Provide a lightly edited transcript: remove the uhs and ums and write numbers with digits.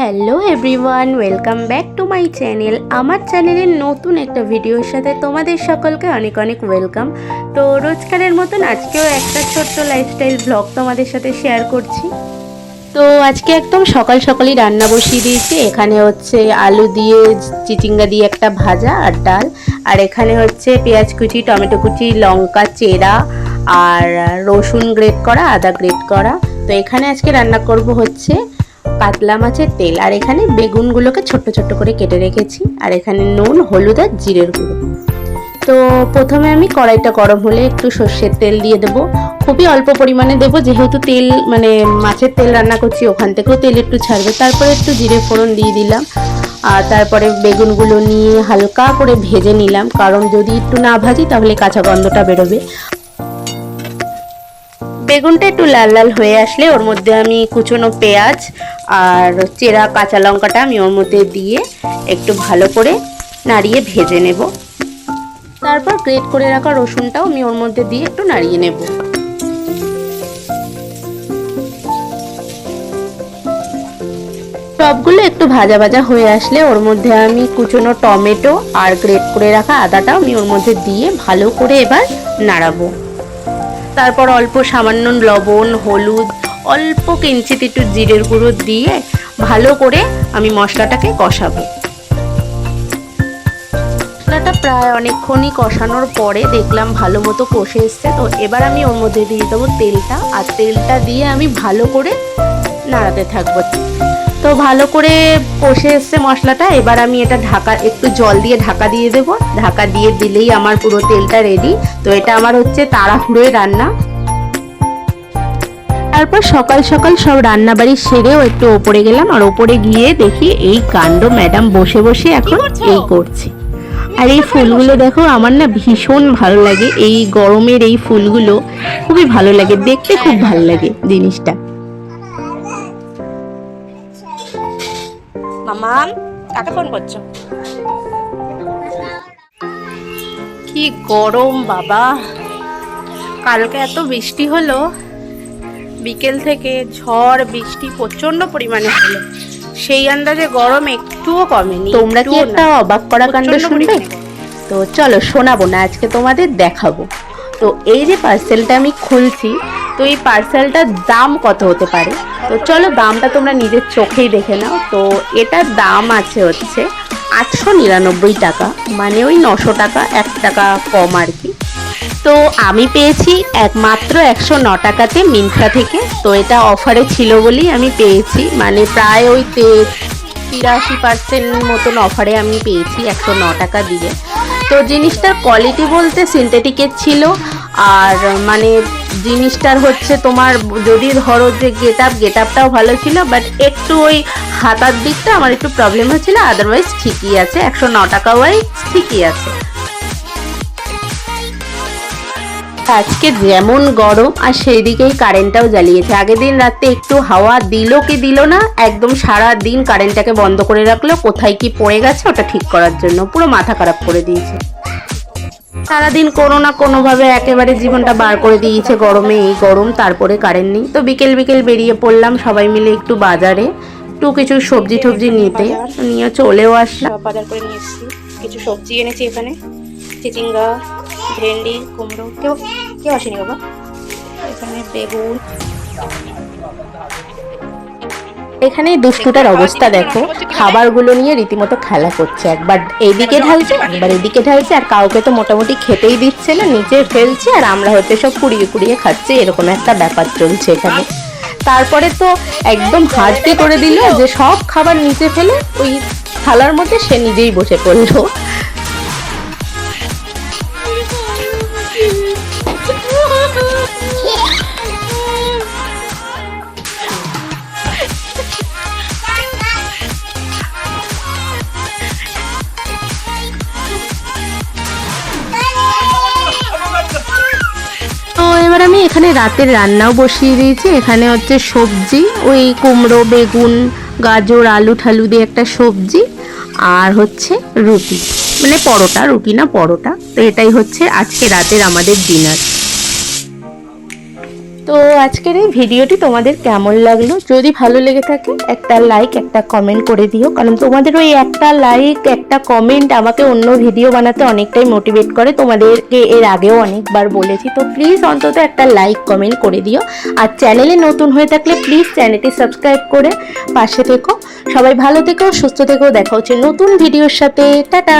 Hello everyone, welcome back to my channel. আমার চ্যানেলের নতুন একটা ভিডিওর সাথে তোমাদের সকলকে অনেক অনেক ওয়েলকাম। তো রোজকারের মতন আজকেও একটা ছোট্ট লাইফস্টাইল ব্লগ তোমাদের সাথে শেয়ার করছি। তো আজকে একদম সকাল সকালই রান্না বসিয়ে দিয়েছি। এখানে হচ্ছে আলু দিয়ে চিচিঙ্গা দিয়ে একটা ভাজা আর ডাল, আর এখানে হচ্ছে পেঁয়াজ কুচি, টমেটো কুচি, লঙ্কা চেরা আর রসুন গ্রেট করা, আদা গ্রেট করা। তো এখানে আজকে রান্না করব হচ্ছে কাতলা মাছের তেল, আর এখানে বেগুনগুলোকে ছোট্ট ছোট্ট করে কেটে রেখেছি, আর এখানে নুন, হলুদ আর জিরের গুঁড়ো। তো প্রথমে আমি কড়াইটা গরম হলে একটু সর্ষের তেল দিয়ে দেবো, খুবই অল্প পরিমাণে দেবো, যেহেতু তেল মানে মাছের তেল রান্না করছি ওখান থেকেও তেল একটু ছাড়বে। তারপরে একটু জিরে ফোড়ন দিয়ে দিলাম, আর তারপরে বেগুনগুলো নিয়ে হালকা করে ভেজে নিলাম, কারণ যদি একটু না ভাজি তাহলে কাঁচা গন্ধটা বেরোবে। বেগুনটা একটু লাল লাল হয়ে আসলে ওর মধ্যে আমি কুচনো পেঁয়াজ আর চেরা কাঁচা লঙ্কাটা আমি ওর মধ্যে দিয়ে একটু ভালো করে নাড়িয়ে ভেজে নেব। তারপর গ্রেট করে রাখা রসুনটাও আমি ওর মধ্যে দিয়ে একটু নাড়িয়ে নেব। সবগুলো একটু ভাজা ভাজা হয়ে আসলে ওর মধ্যে আমি কুচনো টমেটো আর গ্রেট করে রাখা আদাটাও আমি ওর মধ্যে দিয়ে ভালো করে এবার নাড়াবো। তারপর অল্প সামান্য লবণ, হলুদ, অল্প কিঞ্চিত একটু জিরের গুঁড়ো দিয়ে ভালো করে আমি মশলাটাকে কষাবো। মশলাটা প্রায় অনেকক্ষণই কষানোর পরে দেখলাম ভালো মতো কষে এসছে। তো এবার আমি ওর মধ্যে দিয়ে দেবো তেলটা, আর তেলটা দিয়ে আমি ভালো করে নাড়াতে থাকবো। তো ভালো করে কষে এসছে মশলাটা, এবার আমি এটা একটু জল দিয়ে ঢাকা দিয়ে দেবো। ঢাকা দিয়ে দিলেই আমার পুরো তেলটা রেডি। তো এটা আমার হচ্ছে তাড়াহুড়োয় রান্না। তারপর সকাল সকাল সব রান্নাবাড়ি সেরেও একটু ওপরে গেলাম, আর ওপরে গিয়ে দেখি এই কাণ্ড, ম্যাডাম বসে বসে এখন এই করছে। আর এই ফুলগুলো দেখো, আমার না ভীষণ ভালো লাগে। এই গরমের এই ফুলগুলো খুবই ভালো লাগে দেখতে, খুব ভালো লাগে জিনিসটা। মামা, কাকে ফোন করছো? কি গরম বাবা! কালকে এত বৃষ্টি হলো, বিকেল থেকে ঝড় বৃষ্টি প্রচন্ড পরিমাণে হলো, সেই আন্দাজে গরম একটুও কমেনি। তোমরা কি একটা অবাক করা কাণ্ড শুনবে? তো চলো শোনাবো না, আজকে তোমাদের দেখাবো। তো এই যে পার্সেলটা আমি খুলছি, তো এই পার্সেলটার দাম কত হতে পারে? তো চলো দামটা তোমরা নিজের চোখেই দেখে নাও। তো এটার দাম আছে হচ্ছে 899 টাকা, মানে ওই 900 টাকা, 1 টাকা কম আর কি। তো আমি পেয়েছি একমাত্র 109 টাকাতে মিন্ত্রা থেকে। তো এটা অফারে ছিল বলেই আমি পেয়েছি, মানে প্রায় ওই 83% মতন অফারে আমি পেয়েছি 109 টাকা দিয়ে। তো জিনিসটার কোয়ালিটি বলতে সিনথেটিকের ছিল, আর মানে জিনিসটার হচ্ছে তোমার যদি ধরো যে গেট আপটাও ভালো ছিল, বাট একটু ওই হাতার দিকটা আমার একটু প্রবলেম হচ্ছিল, আদারওয়াইজ ঠিকই আছে। 109 টাকা ওয়াইজ ঠিকই আছে। আজকে যেমন গরম, আর সেই দিকেই কারেন্টটাও জ্বালিয়েছে। আগের দিন রাতে একটু হাওয়া দিল কি দিল না, একদম সারা দিন কারেন্টটাকে বন্ধ করে রাখলো। কোথায় কি পড়ে গেছে ওটা ঠিক করার জন্য পুরো মাথা খারাপ করে দিয়েছে। সারাদিন কোনো না কোনোভাবে একেবারে জীবনটা বার করে দিয়েছে গরমে। এই গরম, তারপরে কারেন্ট নেই। তো বিকেল বিকেল বেরিয়ে পড়লাম সবাই মিলে একটু বাজারে, একটু কিছু সবজি টবজি নিতে, নিয়ে চলেও আসলাম। বাজার করে নিয়ে এসেছি, কিছু সবজি এনেছি এখানে, চিচিঙ্গা, ভেন্ডি, কুমড়ো। কেউ আসেনি বাবা। এখানে বেগুন। এখানে দুষ্টুটার অবস্থা দেখো, খাবারগুলো নিয়ে রীতিমতো খেলা করছে। একবার এইদিকে ঢালছে, একবার এদিকে ঢালছে, আর কাউকে তো মোটামুটি খেতেই দিচ্ছে না, নিচে ফেলছে, আর আমরা হচ্ছে সব কুড়িয়ে কুড়িয়ে খাচ্ছি। এরকম একটা ব্যাপার চলছে এখানে। তারপরে তো একদম হাঁটতে করে দিল যে সব খাবার নিচে ফেলে ওই থালার মধ্যে সে নিজেই বসে পড়লো। তো এবার আমি এখানে রাতের রান্নাও বসিয়ে দিয়েছি। এখানে হচ্ছে সবজি, ওই কুমড়ো, বেগুন, গাজর, আলু ঠালু দিয়ে একটা সবজি, আর হচ্ছে রুটি, মানে পরোটা, রুটি না পরোটা। তো এটাই হচ্ছে আজকে রাতের আমাদের ডিনার। তো আজকের এই ভিডিওটি তোমাদের কেমন লাগলো, যদি ভালো লেগে থাকে একটা লাইক একটা কমেন্ট করে দিও, কারণ তোমাদের ওই একটা লাইক একটা কমেন্ট আমাকে অন্য ভিডিও বানাতে অনেকটাই মোটিভেট করে। তোমাদেরকে এর আগেও অনেকবার বলেছি, তো প্লিজ অন্তত একটা লাইক কমেন্ট করে দিও। আর চ্যানেলে নতুন হয়ে থাকলে প্লিজ চ্যানেলটি সাবস্ক্রাইব করে পাশে থেকো। সবাই ভালো থেকো, সুস্থ থেকো, দেখা হচ্ছে নতুন ভিডিওর সাথে। টাটা।